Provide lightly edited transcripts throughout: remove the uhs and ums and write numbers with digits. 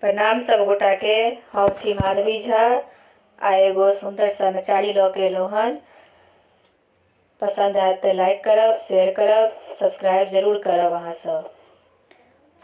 प्रणाम सब गोटा के। हम छी माधवी झा आ एगो सुंदर सा नचारी ल के एलहुँ हन। पसंद आयत तो लाइक करब, शेयर करब, सब्सक्राइब जरूर करब अहाँ सब।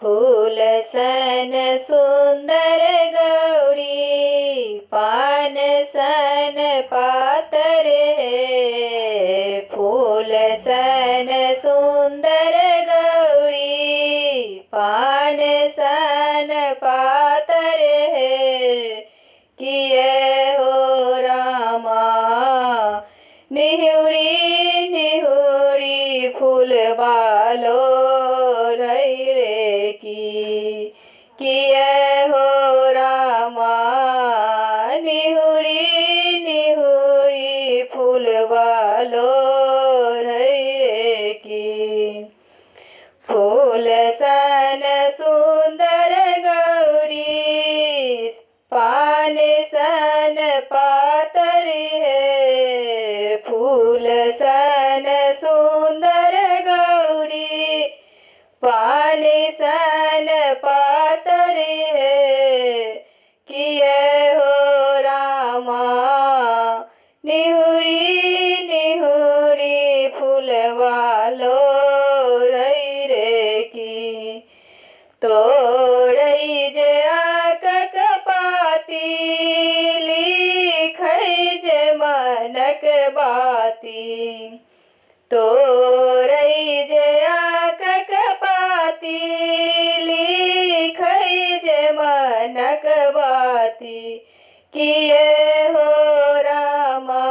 फूल सन सुंदर गौरी पान सन पातर हे, फूल सन सुंदर गौरी पान सन पातर हे, किए हो रामा निहुरी निहुरी फूल बालो रई रे की, किए हो रामा निहुरी निहुरी फूल बालो रई रे की। फूल सन सुंदर गौरी पान सन पातर है, फूल सन सुंदर गौरी पान सन पातर है, किए हो रामा निहुरी निहुरी फूल वालो रई रे की। तोड़ई जे आकक पाती लिखई जे मनक बाती, तोड़ई जे आकक पाती लिखई जे मनक बाती, किए हो रामा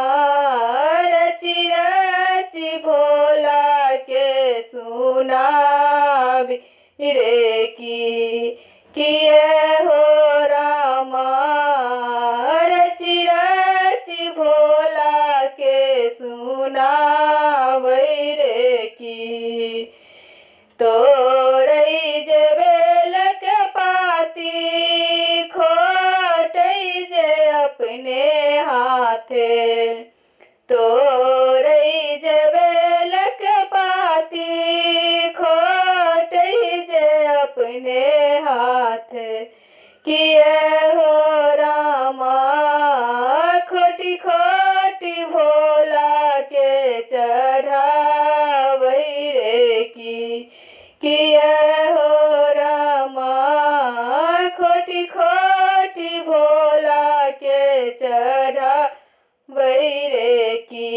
रची रची भोला के सुनाबी रे की, किए हो रामा रची रची भोला के सुनाबी रे की। तोड़ई जे बेलक पाती खोटई जे अपने हाथे, तोड़ई जे बेलक पाती खोटई जे अपने हाथ, किए हो रामा खोटी खोटी भोला के चढ़ावई रे की, किए हो रामा खोटी खोटी भोला के चढ़ावई रे की।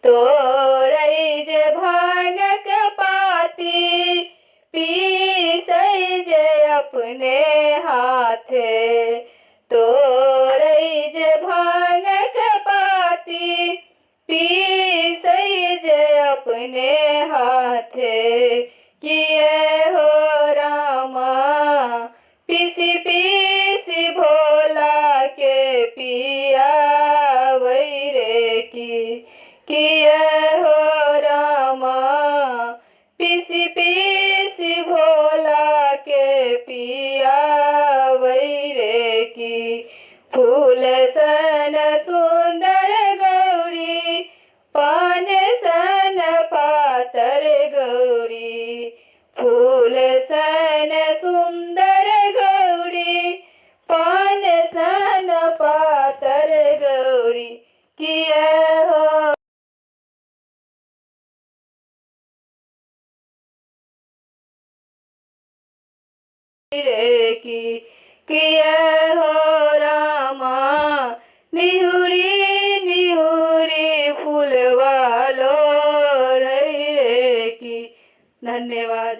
तोड़ई जे भांगक पाती पीसई जे अपने हाथे, तोड़ई जे भांगक पाती पीसई जे अपने हाथे, किए हो रामा पीसी पीसी भोला के पियावई रे की, किए हो रामा पीसी पीसी भोला के पियावई रे की। फूल सन सुंदर गौरी पान सन पातर गौरी, फूल सन सुंदर गौरी पान सन पातर गौरी, किए हो रे की, किए हो रामा निहुरी निहुरी फूल वालो रई रे की। धन्यवाद।